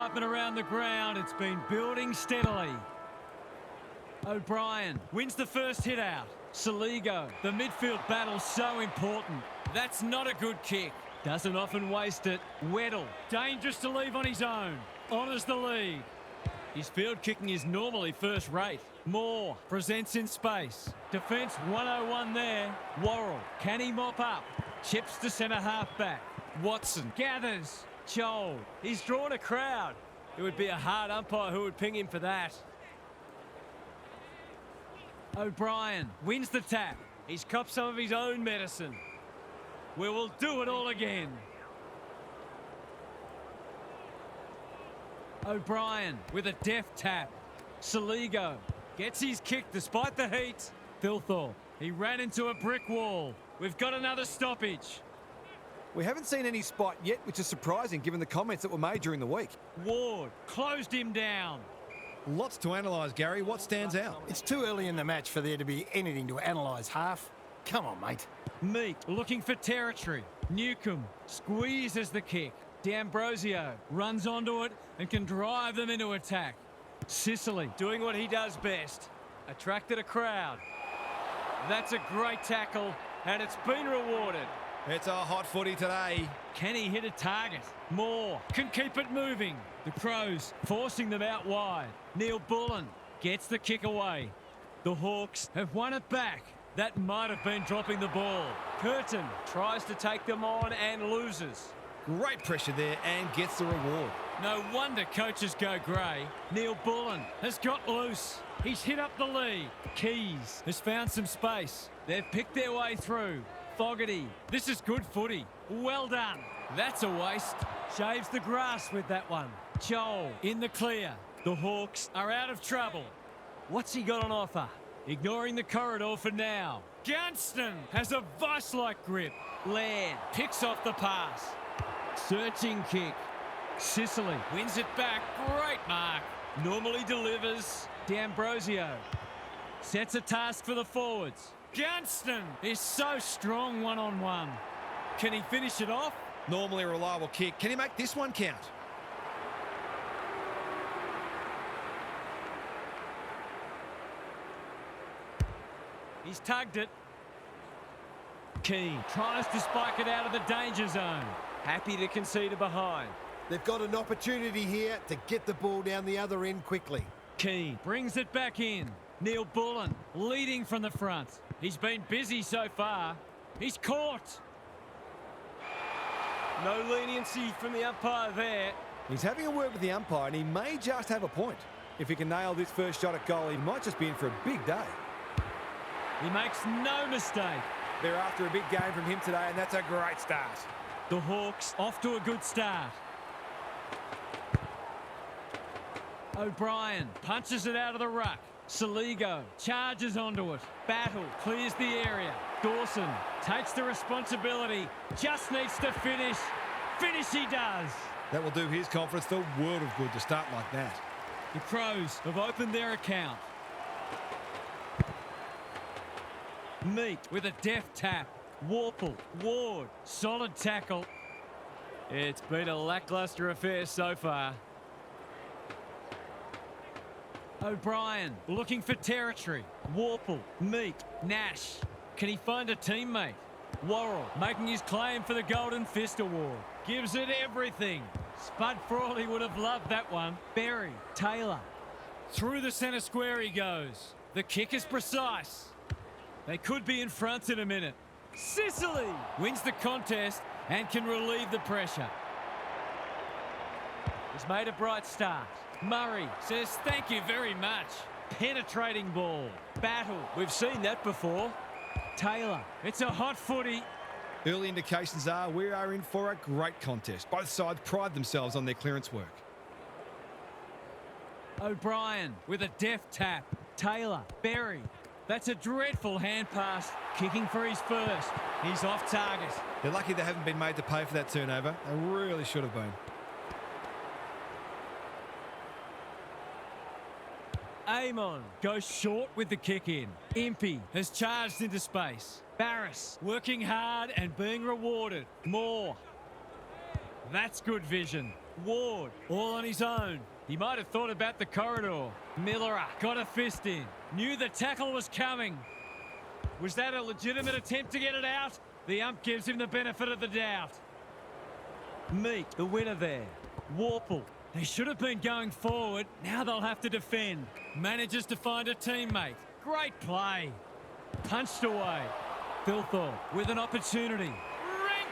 up and around the ground. It's been building steadily. O'Brien wins the first hit out. Saligo, the midfield battle's so important. That's not a good kick. Doesn't often waste it. Weddle, dangerous to leave on his own. Honours the lead. His field kicking is normally first rate. Moore presents in space. Defence 101 there. Worrell, can he mop up? Chips to centre half back. Watson gathers. Chol, he's drawn a crowd. It would be a hard umpire who would ping him for that. O'Brien wins the tap. He's copped some of his own medicine. We will do it all again. O'Brien with a deft tap. Saligo gets his kick despite the heat. Thilthorpe, he ran into a brick wall. We've got another stoppage. We haven't seen any spot yet, which is surprising given the comments that were made during the week. Ward closed him down. Lots to analyse, Gary. What stands out? It's too early in the match for there to be anything to analyse, Half. Come on, mate. Meek looking for territory. Newcomb squeezes the kick. D'Ambrosio runs onto it and can drive them into attack. Sicily doing what he does best. Attracted a crowd. That's a great tackle and it's been rewarded. It's a hot footy today. Can he hit a target? Moore can keep it moving. The Crows forcing them out wide. Neil Bullen gets the kick away. The Hawks have won it back. That might have been dropping the ball. Curtin tries to take them on and loses. Great pressure there and gets the reward. No wonder coaches go grey. Neil Bullen has got loose. He's hit up the lead. Keys has found some space. They've picked their way through. Fogarty, this is good footy. Well done. That's a waste. Shaves the grass with that one. Chol in the clear. The Hawks are out of trouble. What's he got on offer? Ignoring the corridor for now. Gunston has a vice-like grip. Laird picks off the pass. Searching kick. Sicily wins it back. Great mark. Normally delivers. D'Ambrosio sets a task for the forwards. Gunston is so strong one-on-one. Can he finish it off? Normally a reliable kick. Can he make this one count? He's tugged it. Keane tries to spike it out of the danger zone. Happy to concede a behind. They've got an opportunity here to get the ball down the other end quickly. Keane brings it back in. Neil Bullen leading from the front. He's been busy so far. He's caught. No leniency from the umpire there. He's having a word with the umpire and he may just have a point. If he can nail this first shot at goal, he might just be in for a big day. He makes no mistake. They're after a big game from him today and that's a great start. The Hawks off to a good start. O'Brien punches it out of the ruck. Saligo charges onto it. Battle clears the area. Dawson takes the responsibility. Just needs to finish. Finish he does. That will do his confidence the world of good to start like that. The Crows have opened their account. Meek with a deft tap. Warple, Ward, solid tackle. It's been a lacklustre affair so far. O'Brien looking for territory. Warple, Meek, Nash. Can he find a teammate? Worrell making his claim for the Golden Fist Award. Gives it everything. Spud Frawley would have loved that one. Berry, Taylor. Through the centre square he goes. The kick is precise. They could be in front in a minute. Sicily wins the contest and can relieve the pressure. He's made a bright start. Murray says thank you very much. Penetrating ball. Battle. We've seen that before. Taylor. It's a hot footy. Early indications are we are in for a great contest. Both sides pride themselves on their clearance work. O'Brien with a deft tap. Taylor. Berry. That's a dreadful hand pass. Kicking for his first. He's off target. They're lucky they haven't been made to pay for that turnover. They really should have been. Amon goes short with the kick in. Impey has charged into space. Barris working hard and being rewarded. Moore. That's good vision. Ward, all on his own. He might have thought about the corridor. Miller got a fist in. Knew the tackle was coming. Was that a legitimate attempt to get it out? The ump gives him the benefit of the doubt. Meek, the winner there. Warple. They should have been going forward. Now they'll have to defend. Manages to find a teammate. Great play. Punched away. Thilthorpe with an opportunity.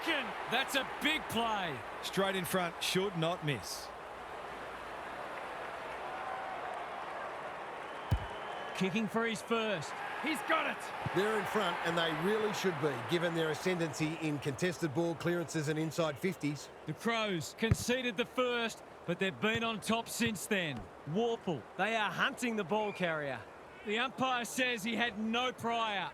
Rankin! That's a big play. Straight in front, should not miss. Kicking for his first. He's got it. They're in front, and they really should be, given their ascendancy in contested ball clearances and inside 50s. The Crows conceded the first, but they've been on top since then. Warple, they are hunting the ball carrier. The umpire says he had no prior.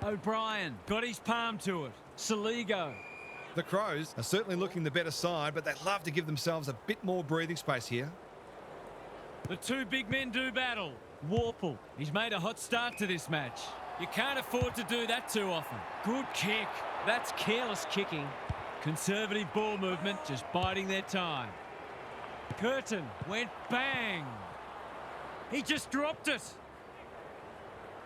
O'Brien got his palm to it. Saligo. The Crows are certainly looking the better side, but they'd love to give themselves a bit more breathing space here. The two big men do battle. Warple, he's made a hot start to this match. You can't afford to do that too often. Good kick. That's careless kicking. Conservative ball movement, just biding their time. Curtin went bang. He just dropped it.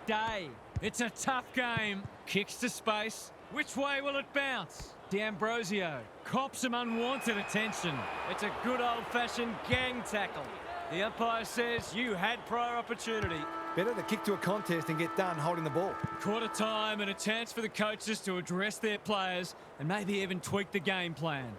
Day. It's a tough game. Kicks to space. Which way will it bounce? D'Ambrosio cops some unwanted attention. It's a good old-fashioned gang tackle. The umpire says you had prior opportunity. Better to kick to a contest and get done holding the ball. Quarter time and a chance for the coaches to address their players and maybe even tweak the game plan.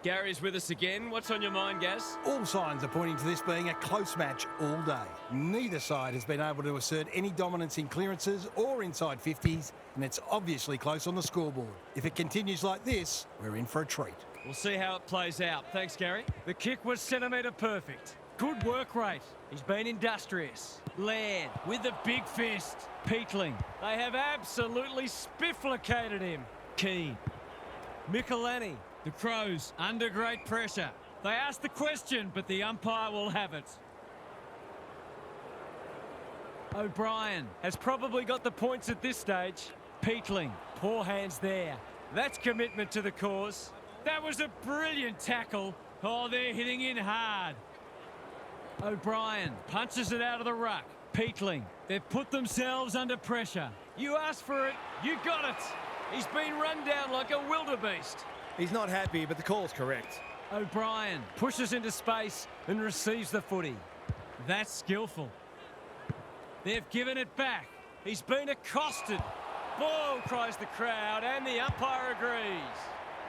Gary's with us again. What's on your mind, Gaz? All signs are pointing to this being a close match all day. Neither side has been able to assert any dominance in clearances or inside 50s, and it's obviously close on the scoreboard. If it continues like this, we're in for a treat. We'll see how it plays out. Thanks, Gary. The kick was centimetre perfect. Good work rate. He's been industrious. Laird with the big fist. Peatling. They have absolutely spifflicated him. Keane. Michelani. The Crows under great pressure. They ask the question, but the umpire will have it. O'Brien has probably got the points at this stage. Peatling. Poor hands there. That's commitment to the cause. That was a brilliant tackle. Oh, they're hitting in hard. O'Brien punches it out of the ruck. Peatling. They've put themselves under pressure. You asked for it, you got it. He's been run down like a wildebeest. He's not happy, but the call's correct. O'Brien pushes into space and receives the footy. That's skillful. They've given it back. He's been accosted. Ball, cries the crowd, and the umpire agrees.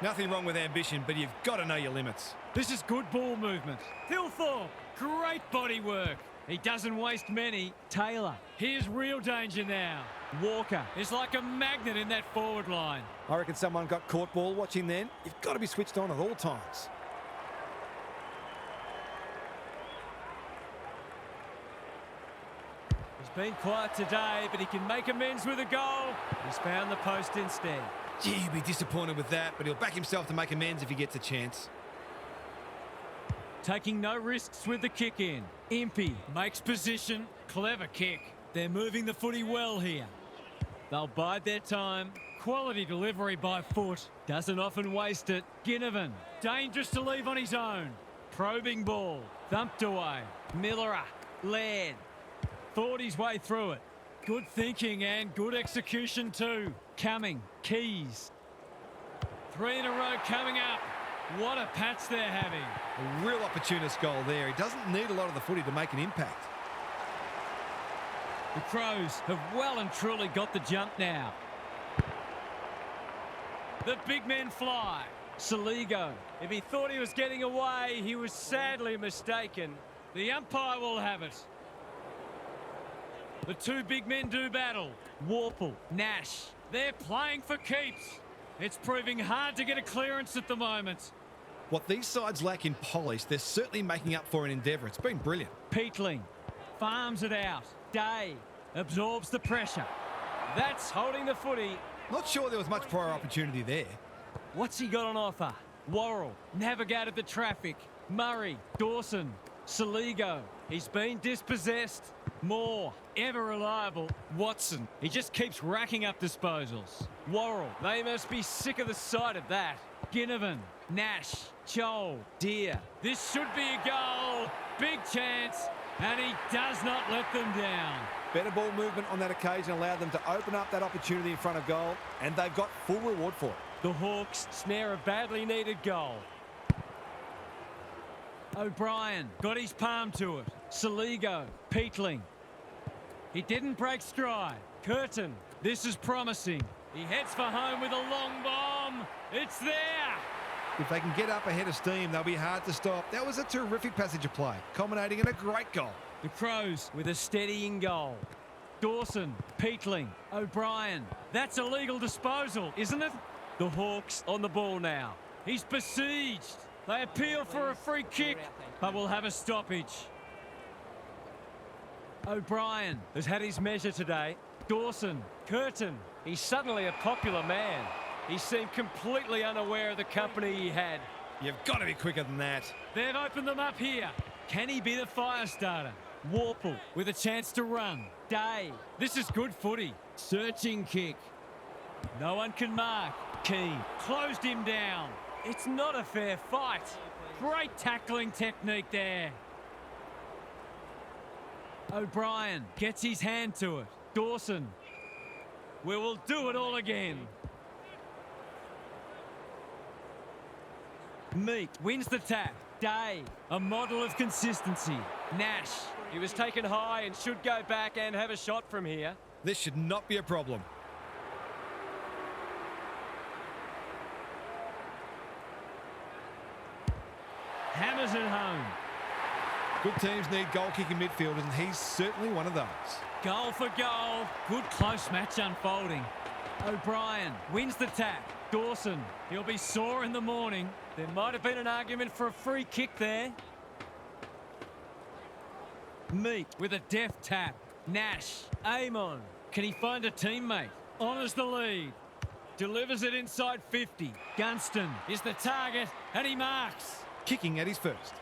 Nothing wrong with ambition, but you've got to know your limits. This is good ball movement. Thilthorpe, great body work. He doesn't waste many. Taylor, here's real danger now. Walker is like a magnet in that forward line. I reckon someone got caught ball watching then. You've got to be switched on at all times. He's been quiet today, but he can make amends with a goal. He's found the post instead. Gee, he'll be disappointed with that, but he'll back himself to make amends if he gets a chance. Taking no risks with the kick in. Impey makes position. Clever kick. They're moving the footy well here. They'll bide their time. Quality delivery by foot. Doesn't often waste it. Ginnivan. Dangerous to leave on his own. Probing ball. Thumped away. Miller. Laird. Thought his way through it. Good thinking and good execution too. Cumming. Keys. 3 in a row coming up. What a patch they're having. A real opportunist goal there. He doesn't need a lot of the footy to make an impact. The Crows have well and truly got the jump now. The big men fly. Saligo. If he thought he was getting away, he was sadly mistaken. The umpire will have it. The two big men do battle. Warple, Nash. They're playing for keeps. It's proving hard to get a clearance at the moment. What these sides lack in polish, they're certainly making up for in endeavour. It's been brilliant. Peatling farms it out. Day absorbs the pressure. That's holding the footy. Not sure there was much prior opportunity there. What's he got on offer? Worrell navigated the traffic. Murray, Dawson, Saligo. He's been dispossessed. Moore, ever reliable. Watson, he just keeps racking up disposals. Worrell, they must be sick of the sight of that. Ginnivan, Nash, Chol, Deer. This should be a goal. Big chance, and he does not let them down. Better ball movement on that occasion allowed them to open up that opportunity in front of goal, and they've got full reward for it. The Hawks snare a badly needed goal. O'Brien got his palm to it. Saligo, Peatling. He didn't break stride. Curtin, this is promising. He heads for home with a long bomb. It's there. If they can get up ahead of steam, they'll be hard to stop. That was a terrific passage of play, culminating in a great goal. The Crows with a steadying goal. Dawson, Peatling, O'Brien. That's a legal disposal, isn't it? The Hawks on the ball now. He's besieged. They appeal for a free kick, but will have a stoppage. O'Brien has had his measure today. Dawson, Curtin. He's suddenly a popular man. He seemed completely unaware of the company he had. You've got to be quicker than that. They've opened them up here. Can he be the fire starter? Warple with a chance to run. Day. This is good footy. Searching kick. No one can mark. Keane closed him down. It's not a fair fight. Great tackling technique there. O'Brien gets his hand to it. Dawson. We will do it all again. Meek wins the tap. Day, a model of consistency. Nash, he was taken high and should go back and have a shot from here. This should not be a problem. Hammers it home. Good teams need goal-kicking midfielders, and he's certainly one of those. Goal for goal. Good close match unfolding. O'Brien wins the tap. Dawson, he'll be sore in the morning. There might have been an argument for a free kick there. Meek with a deft tap. Nash, Amon. Can he find a teammate? Honours the lead. Delivers it inside 50. Gunston is the target, and he marks. Kicking at his first.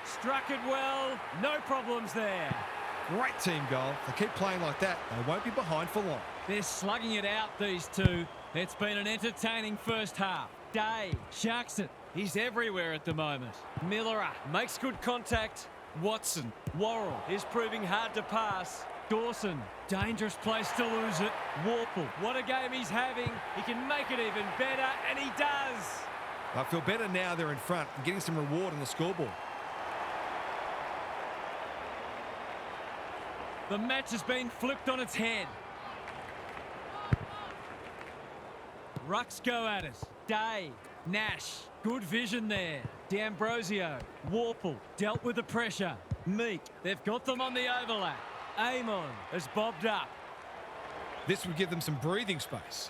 Struck it well. No problems there. Great team goal. If they keep playing like that, they won't be behind for long. They're slugging it out, these two. It's been an entertaining first half. Day sharks it. He's everywhere at the moment. Miller makes good contact. Watson. Worrell is proving hard to pass. Dawson, dangerous place to lose it. Warple, what a game he's having. He can make it even better, and he does. I feel better now they're in front and getting some reward on the scoreboard. The match has been flipped on its head. Rucks go at it. Day, Nash, good vision there. D'Ambrosio, Warple, dealt with the pressure. Meek, they've got them on the overlap. Amon has bobbed up. This would give them some breathing space.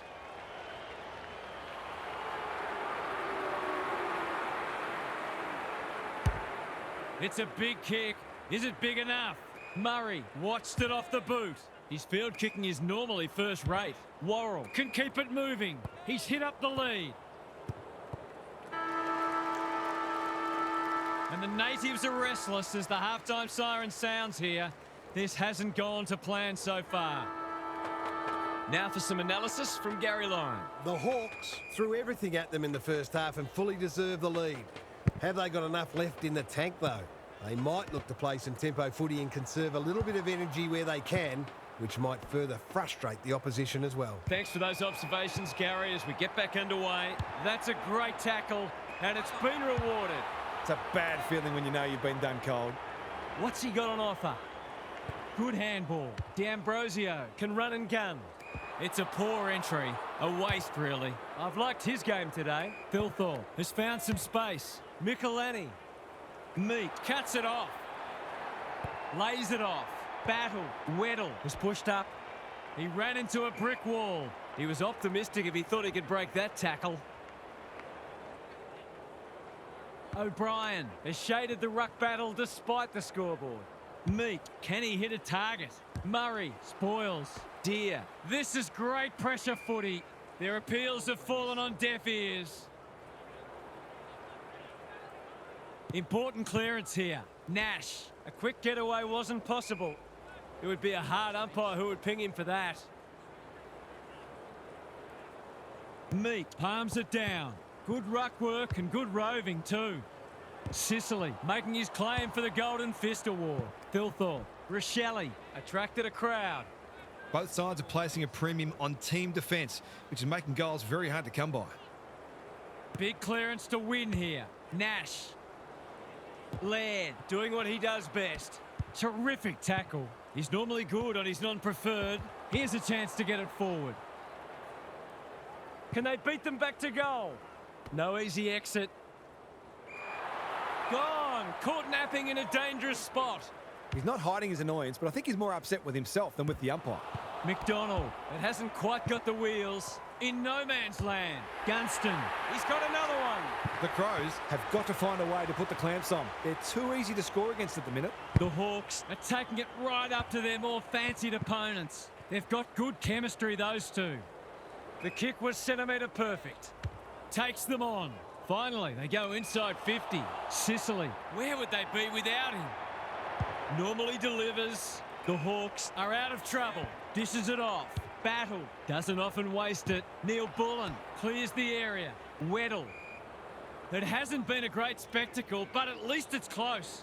It's a big kick. Is it big enough? Murray watched it off the boot. His field kicking is normally first rate. Worrell can keep it moving. He's hit up the lead. And the natives are restless as the halftime siren sounds here. This hasn't gone to plan so far. Now for some analysis from Gary Lyon. The Hawks threw everything at them in the first half and fully deserved the lead. Have they got enough left in the tank, though? They might look to play some tempo footy and conserve a little bit of energy where they can, which might further frustrate the opposition as well. Thanks for those observations, Gary, as we get back underway. That's a great tackle, and it's been rewarded. It's a bad feeling when you know you've been done cold. What's he got on offer? Good handball. D'Ambrosio can run and gun. It's a poor entry. A waste, really. I've liked his game today. Thilthorpe has found some space. Michelani. Meek cuts it off. Lays it off. Battle. Weddle is pushed up. He ran into a brick wall. He was optimistic if he thought he could break that tackle. O'Brien has shaded the ruck battle despite the scoreboard. Meek, can he hit a target? Murray spoils. Deer. This is great pressure footy. Their appeals have fallen on deaf ears. Important clearance here. Nash, A quick getaway wasn't possible. It would be a hard umpire who would ping him for that. Meek palms it down. Good ruck work and good roving too. Sicily making his claim for the Golden Fist Award. Thilthorpe, Rochelle attracted a crowd. Both sides are placing a premium on team defence, which is making goals very hard to come by. Big clearance to win here. Nash. Laird doing what he does best. Terrific tackle. He's normally good on his non-preferred. Here's a chance to get it forward. Can they beat them back to goal? No easy exit. Gone. Caught napping in a dangerous spot. He's not hiding his annoyance, but I think he's more upset with himself than with the umpire. McDonald. It hasn't quite got the wheels. In no man's land. Gunston. He's got another one. The Crows have got to find a way to put the clamps on. They're too easy to score against at the minute. The Hawks are taking it right up to their more fancied opponents. They've got good chemistry, those two. The kick was centimetre perfect. Takes them on. Finally, they go inside 50. Sicily. Where would they be without him? Normally delivers. The Hawks are out of trouble. Dishes it off. Battle. Doesn't often waste it. Neil Bullen clears the area. Weddle. It hasn't been a great spectacle, but at least it's close.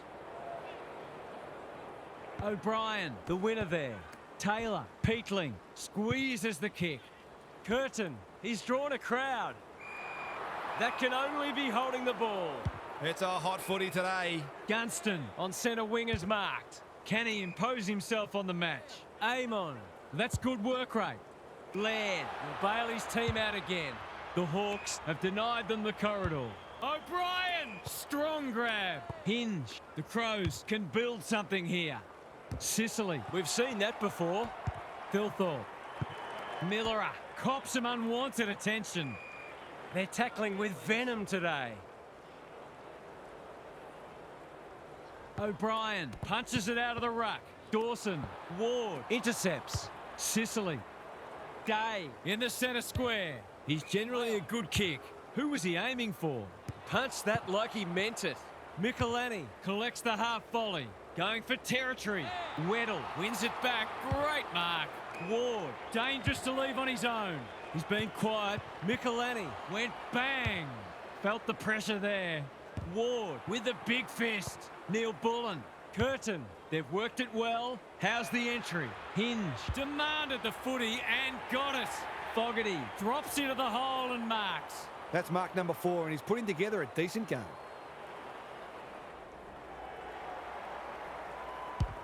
O'Brien, the winner there. Taylor, Peatling, squeezes the kick. Curtin, he's drawn a crowd. That can only be holding the ball. It's a hot footy today. Gunston on centre wing is marked. Can he impose himself on the match? Amon, that's good work rate. Laird will bail his team out again. The Hawks have denied them the corridor. O'Brien, strong grab. Hinge, the Crows can build something here. Sicily, we've seen that before. Thilthorpe. Millerer cops some unwanted attention. They're tackling with venom today. O'Brien punches it out of the ruck. Dawson, Ward intercepts. Sicily. Day in the centre square. He's generally a good kick. Who was he aiming for? Punched that like he meant it. Michelani collects the half volley. Going for territory. Weddle wins it back. Great mark. Ward, dangerous to leave on his own. He's been quiet. Michelani went bang. Felt the pressure there. Ward with the big fist. Neil Bullen. Curtin. They've worked it well. How's the entry? Hinge demanded the footy and got it. Fogarty drops into the hole and marks. That's mark number 4, and he's putting together a decent game.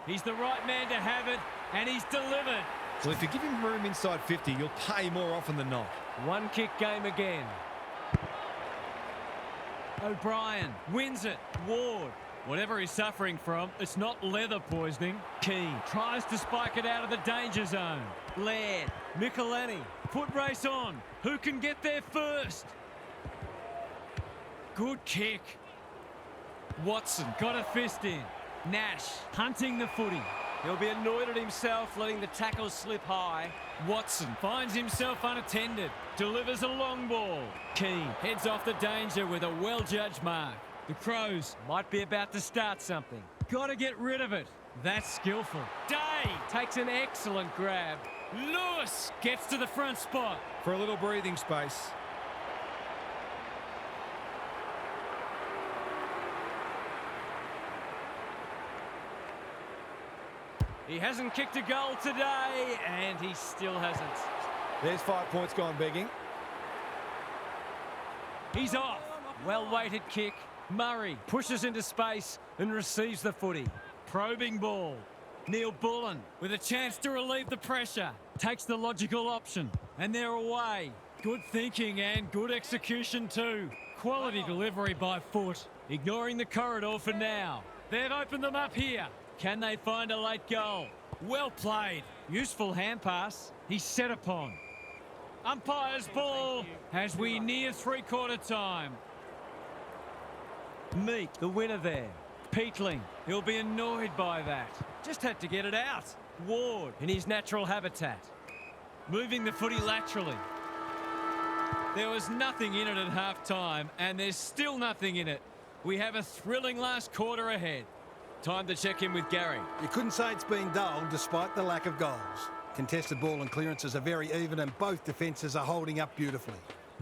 He's the right man to have it, and he's delivered. Well, if you give him room inside 50, you'll pay more often than not. One kick game again. O'Brien wins it. Ward. Whatever he's suffering from, it's not leather poisoning. Keane tries to spike it out of the danger zone. Laird. Michelani. Foot race on. Who can get there first? Good kick. Watson got a fist in. Nash hunting the footy. He'll be annoyed at himself letting the tackle slip high. Watson finds himself unattended. Delivers a long ball. Keane heads off the danger with a well-judged mark. The Crows might be about to start something. Got to get rid of it. That's skillful. Day takes an excellent grab. Lewis gets to the front spot. For a little breathing space. He hasn't kicked a goal today, and he still hasn't. There's 5 points gone begging. He's off. Well-weighted kick. Murray pushes into space and receives the footy. Probing ball. Neil Bullen with a chance to relieve the pressure. Takes the logical option, and they're away. Good thinking and good execution too. Quality delivery by foot. Ignoring the corridor for now. They've opened them up here. Can they find a late goal? Well played. Useful hand pass. He's set upon. Umpire's ball as we near three-quarter time. Meek, the winner there. Peatling, he'll be annoyed by that. Just had to get it out. Ward in his natural habitat. Moving the footy laterally. There was nothing in it at half-time, and there's still nothing in it. We have a thrilling last quarter ahead. Time to check in with Gary. You couldn't say it's been dull despite the lack of goals. Contested ball and clearances are very even and both defences are holding up beautifully.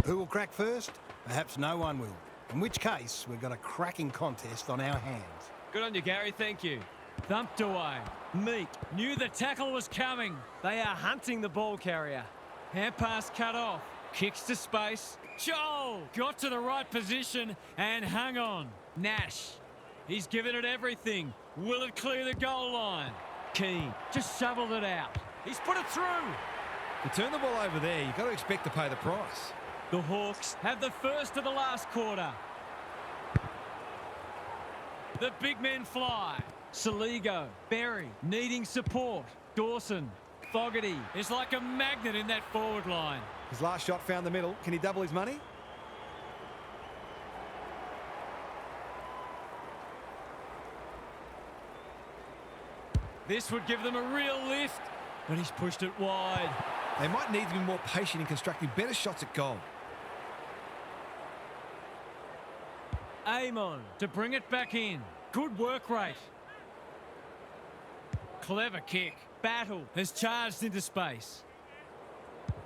Who will crack first? Perhaps no one will. In which case, we've got a cracking contest on our hands. Good on you, Gary. Thank you. Thumped away. Meek knew the tackle was coming. They are hunting the ball carrier. Hand pass cut off. Kicks to space. Joel got to the right position and hung on. Nash. He's given it everything. Will it clear the goal line? Keane just shoveled it out. He's put it through. To turn the ball over there, you've got to expect to pay the price. The Hawks have the first of the last quarter. The big men fly. Saligo, Berry, needing support. Dawson, Fogarty is like a magnet in that forward line. His last shot found the middle. Can he double his money? This would give them a real lift, but he's pushed it wide. They might need to be more patient in constructing better shots at goal. Amon to bring it back in. Good work rate. Clever kick. Battle has charged into space.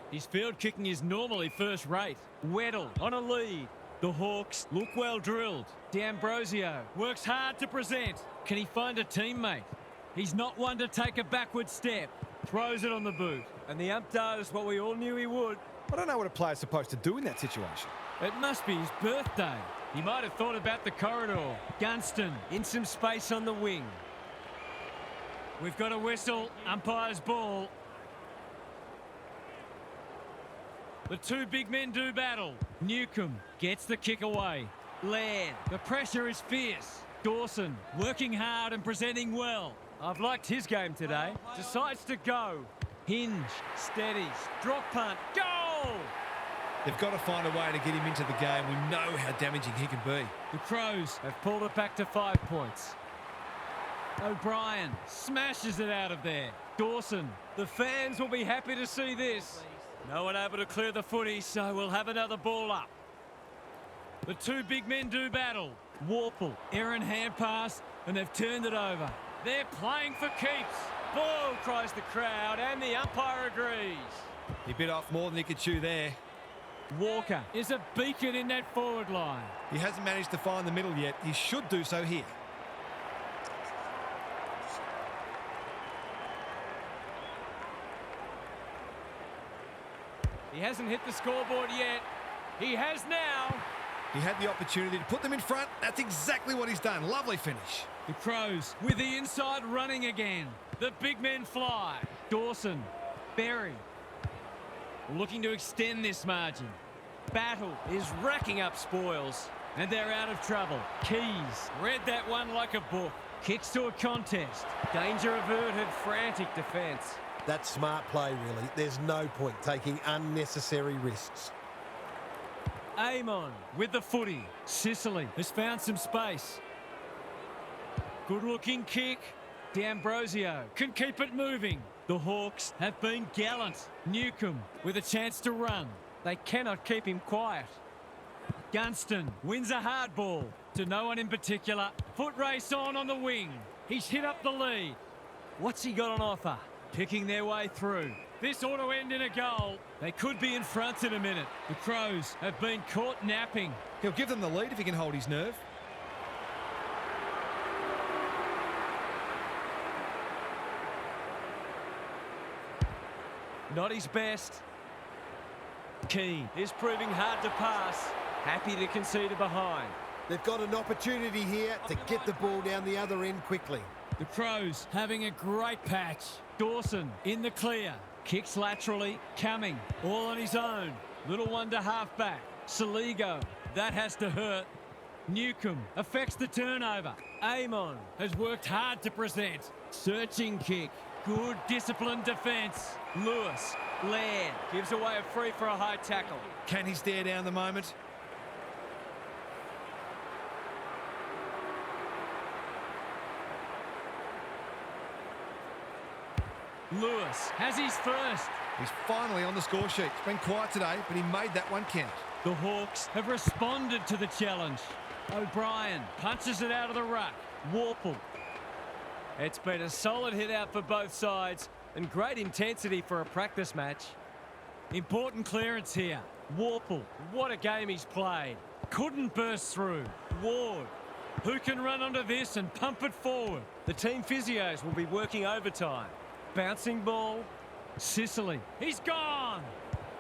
His field kicking is normally first rate. Weddle on a lead. The Hawks look well drilled. D'Ambrosio works hard to present. Can he find a teammate? He's not one to take a backward step. Throws it on the boot. And the ump does what we all knew he would. I don't know what a player's supposed to do in that situation. It must be his birthday. He might have thought about the corridor. Gunston in some space on the wing. We've got a whistle. Umpire's ball. The two big men do battle. Newcomb gets the kick away. Laird, the pressure is fierce. Dawson working hard and presenting well. I've liked his game today. Decides to go. Hinge, steadies, drop punt, goal! They've got to find a way to get him into the game. We know how damaging he can be. The Crows have pulled it back to 5 points. O'Brien smashes it out of there. Dawson, the fans will be happy to see this. No one able to clear the footy, so we'll have another ball up. The two big men do battle. Warple, errant hand pass, and they've turned it over. They're playing for keeps. Ball, cries the crowd, and the umpire agrees. He bit off more than he could chew there. Walker is a beacon in that forward line. He hasn't managed to find the middle yet. He should do so here. He hasn't hit the scoreboard yet. He has now. He had the opportunity to put them in front. That's exactly what he's done. Lovely finish. The Crows with the inside running again. The big men fly. Dawson, Berry, looking to extend this margin. Battle is racking up spoils, and they're out of trouble. Keys read that one like a book. Kicks to a contest. Danger averted, frantic defence. That's smart play, really. There's no point taking unnecessary risks. Amon with the footy. Sicily has found some space. Good looking kick. D'Ambrosio can keep it moving. The Hawks have been gallant. Newcomb with a chance to run. They cannot keep him quiet. Gunston wins a hard ball to no one in particular. Foot race on the wing. He's hit up the lead. What's he got on offer? Picking their way through. This ought to end in a goal. They could be in front in a minute. The Crows have been caught napping. He'll give them the lead if he can hold his nerve. Not his best. Keane is proving hard to pass. Happy to concede a behind. They've got an opportunity here to get the ball down the other end quickly. The Crows having a great patch. Dawson in the clear. Kicks laterally. Coming. All on his own. Little one to half back. Saligo. That has to hurt. Newcomb affects the turnover. Amon has worked hard to present. Searching kick. Good disciplined defence. Lewis. Laird gives away a free for a high tackle. Can he stare down the moment? Lewis has his first. He's finally on the score sheet. It's been quiet today, but he made that one count. The Hawks have responded to the challenge. O'Brien punches it out of the ruck. Warple It's been a solid hit out for both sides and great intensity for a practice match. Important clearance here. Warple, what a game he's played. Couldn't burst through. Ward, who can run onto this and pump it forward? The team physios will be working overtime. Bouncing ball. Sicily, he's gone.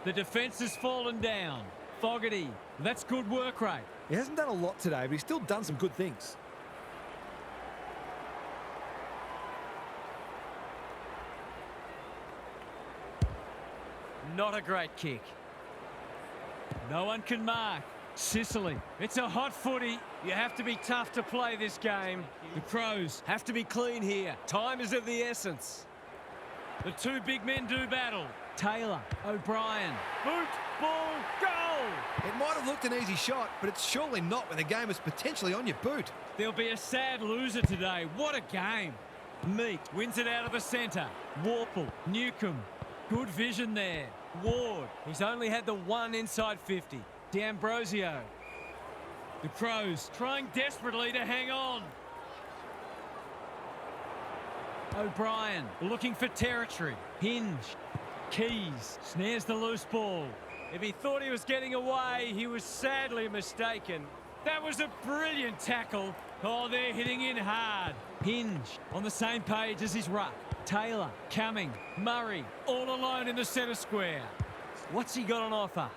The defence has fallen down. Fogarty, that's good work rate. He hasn't done a lot today, but he's still done some good things. Not a great kick. No one can mark. Sicily, it's a hot footy. You have to be tough to play this game. The Crows have to be clean here. Time is of the essence. The two big men do battle. Taylor, O'Brien, boot, ball, goal! It might have looked an easy shot, but it's surely not when the game is potentially on your boot. There'll be a sad loser today. What a game. Meat wins it out of the centre. Warple, Newcomb, good vision there. Ward, he's only had the one inside 50. D'Ambrosio. The Crows trying desperately to hang on. O'Brien looking for territory. Hinge. Keys snares the loose ball. If he thought he was getting away, he was sadly mistaken. That was a brilliant tackle. Oh, they're hitting in hard. Hinge on the same page as his ruck. Taylor, Cumming, Murray, all alone in the centre square. What's he got on offer?